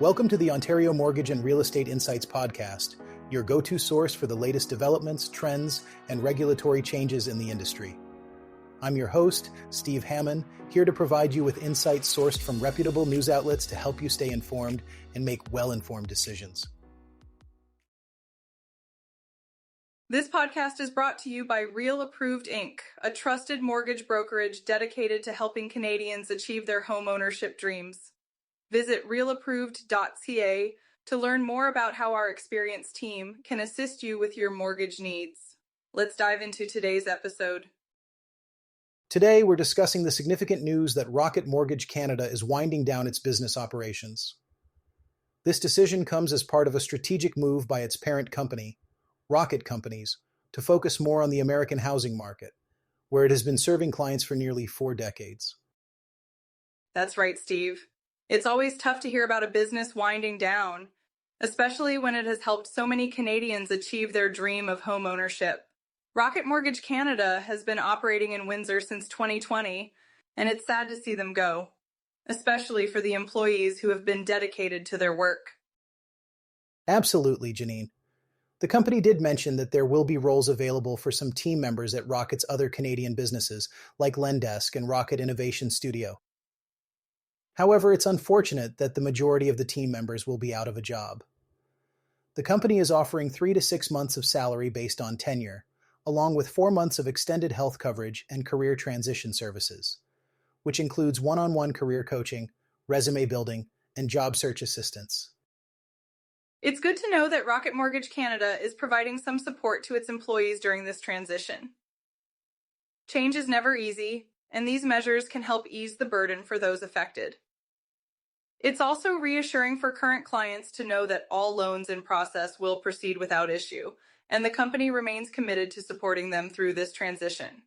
Welcome to the Ontario Mortgage and Real Estate Insights podcast, your go-to source for the latest developments, trends, and regulatory changes in the industry. I'm your host, Steve Hammond, here to provide you with insights sourced from reputable news outlets to help you stay informed and make well-informed decisions. This podcast is brought to you by Real Approved Inc., a trusted mortgage brokerage dedicated to helping Canadians achieve their home ownership dreams. Visit realapproved.ca to learn more about how our experienced team can assist you with your mortgage needs. Let's dive into today's episode. Today, we're discussing the significant news that Rocket Mortgage Canada is winding down its business operations. This decision comes as part of a strategic move by its parent company, Rocket Companies, to focus more on the American housing market, where it has been serving clients for nearly 4 decades. That's right, Steve. It's always tough to hear about a business winding down, especially when it has helped so many Canadians achieve their dream of home ownership. Rocket Mortgage Canada has been operating in Windsor since 2020, and it's sad to see them go, especially for the employees who have been dedicated to their work. Absolutely, Janine. The company did mention that there will be roles available for some team members at Rocket's other Canadian businesses, like Lendesk and Rocket Innovation Studio. However, it's unfortunate that the majority of the team members will be out of a job. The company is offering 3 to 6 months of salary based on tenure, along with 4 months of extended health coverage and career transition services, which includes one-on-one career coaching, resume building, and job search assistance. It's good to know that Rocket Mortgage Canada is providing some support to its employees during this transition. Change is never easy, and these measures can help ease the burden for those affected. It's also reassuring for current clients to know that all loans in process will proceed without issue, and the company remains committed to supporting them through this transition.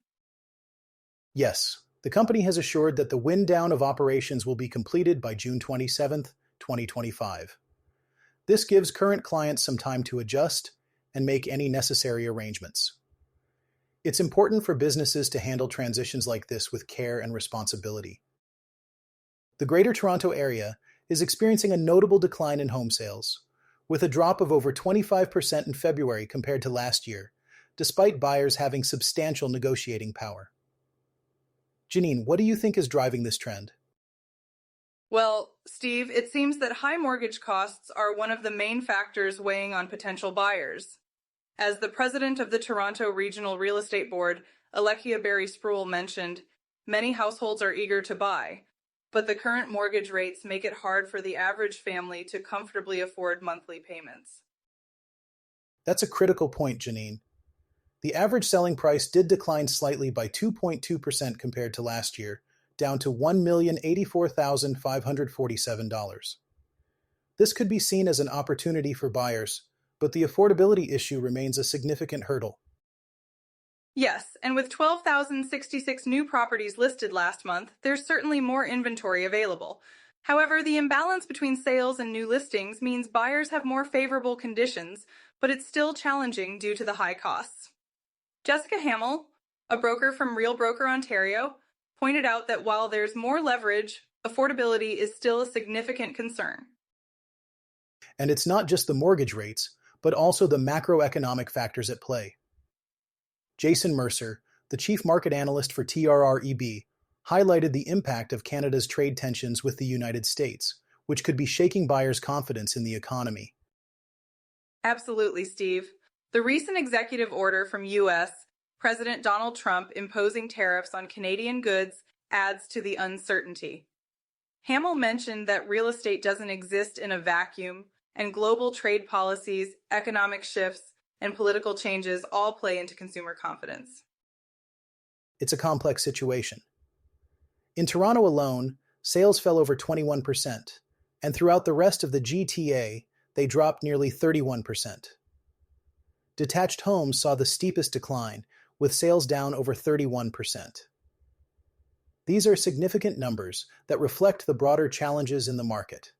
Yes, the company has assured that the wind down of operations will be completed by June 27, 2025. This gives current clients some time to adjust and make any necessary arrangements. It's important for businesses to handle transitions like this with care and responsibility. The Greater Toronto Area is experiencing a notable decline in home sales, with a drop of over 25% in February compared to last year, despite buyers having substantial negotiating power. Janine, what do you think is driving this trend? Well, Steve, it seems that high mortgage costs are one of the main factors weighing on potential buyers. As the president of the Toronto Regional Real Estate Board, Alexia Berry-Sproul, mentioned, many households are eager to buy, but the current mortgage rates make it hard for the average family to comfortably afford monthly payments. That's a critical point, Janine. The average selling price did decline slightly by 2.2% compared to last year, down to $1,084,547. This could be seen as an opportunity for buyers, but the affordability issue remains a significant hurdle. Yes, and with 12,066 new properties listed last month, there's certainly more inventory available. However, the imbalance between sales and new listings means buyers have more favorable conditions, but it's still challenging due to the high costs. Jessica Hamill, a broker from Real Broker Ontario, pointed out that while there's more leverage, affordability is still a significant concern. And it's not just the mortgage rates, but also the macroeconomic factors at play. Jason Mercer, the chief market analyst for TRREB, highlighted the impact of Canada's trade tensions with the United States, which could be shaking buyers' confidence in the economy. Absolutely, Steve. The recent executive order from U.S. President Donald Trump imposing tariffs on Canadian goods adds to the uncertainty. Hamill mentioned that real estate doesn't exist in a vacuum, and global trade policies, economic shifts, and political changes all play into consumer confidence. It's a complex situation. In Toronto alone, sales fell over 21%, and throughout the rest of the GTA, they dropped nearly 31%. Detached homes saw the steepest decline, with sales down over 31%. These are significant numbers that reflect the broader challenges in the market.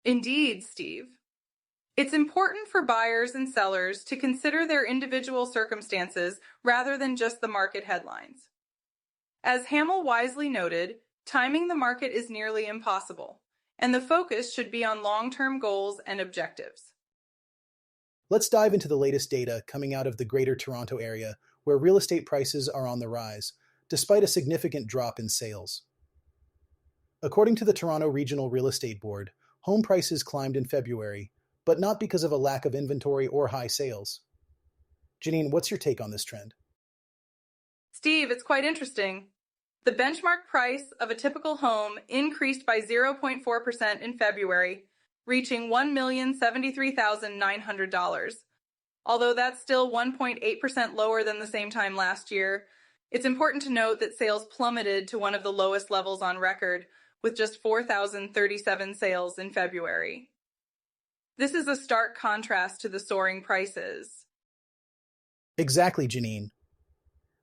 Indeed, Steve. It's important for buyers and sellers to consider their individual circumstances rather than just the market headlines. As Hamill wisely noted, timing the market is nearly impossible, and the focus should be on long-term goals and objectives. Let's dive into the latest data coming out of the Greater Toronto Area, where real estate prices are on the rise, despite a significant drop in sales. According to the Toronto Regional Real Estate Board, home prices climbed in February, but not because of a lack of inventory or high sales. Janine, what's your take on this trend? Steve, it's quite interesting. The benchmark price of a typical home increased by 0.4% in February, reaching $1,073,900. Although that's still 1.8% lower than the same time last year, it's important to note that sales plummeted to one of the lowest levels on record, with just 4,037 sales in February. This is a stark contrast to the soaring prices. Exactly, Janine.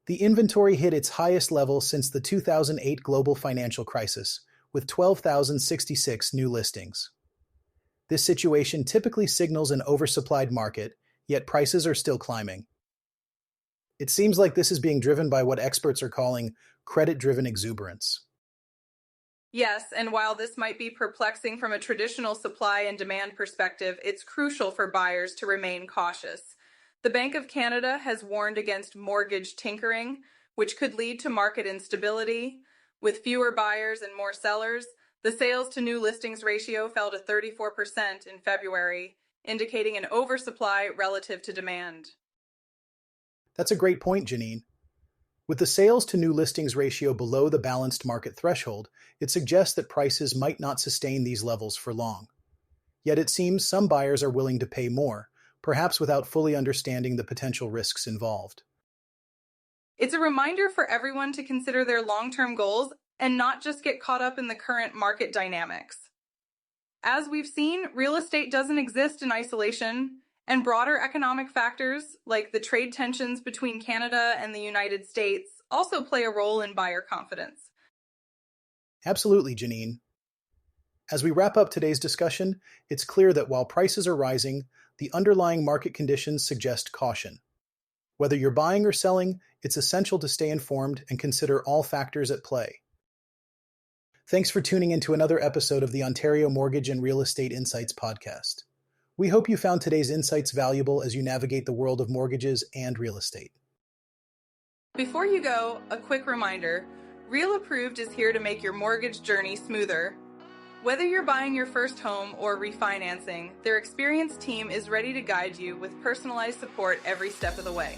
The inventory hit its highest level since the 2008 global financial crisis, with 12,066 new listings. This situation typically signals an oversupplied market, yet prices are still climbing. It seems like this is being driven by what experts are calling credit-driven exuberance. Yes, and while this might be perplexing from a traditional supply and demand perspective, it's crucial for buyers to remain cautious. The Bank of Canada has warned against mortgage tinkering, which could lead to market instability. With fewer buyers and more sellers, the sales to new listings ratio fell to 34% in February, indicating an oversupply relative to demand. That's a great point, Janine. With the sales to new listings ratio below the balanced market threshold, it suggests that prices might not sustain these levels for long. Yet it seems some buyers are willing to pay more, perhaps without fully understanding the potential risks involved. It's a reminder for everyone to consider their long-term goals and not just get caught up in the current market dynamics. As we've seen, real estate doesn't exist in isolation, and broader economic factors, like the trade tensions between Canada and the United States, also play a role in buyer confidence. Absolutely, Janine. As we wrap up today's discussion, it's clear that while prices are rising, the underlying market conditions suggest caution. Whether you're buying or selling, it's essential to stay informed and consider all factors at play. Thanks for tuning in to another episode of the Ontario Mortgage and Real Estate Insights podcast. We hope you found today's insights valuable as you navigate the world of mortgages and real estate. Before you go, a quick reminder, Real Approved is here to make your mortgage journey smoother. Whether you're buying your first home or refinancing, their experienced team is ready to guide you with personalized support every step of the way.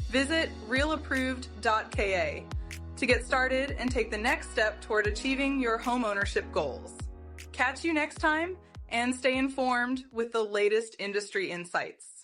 Visit realapproved.ca to get started and take the next step toward achieving your homeownership goals. Catch you next time, and stay informed with the latest industry insights.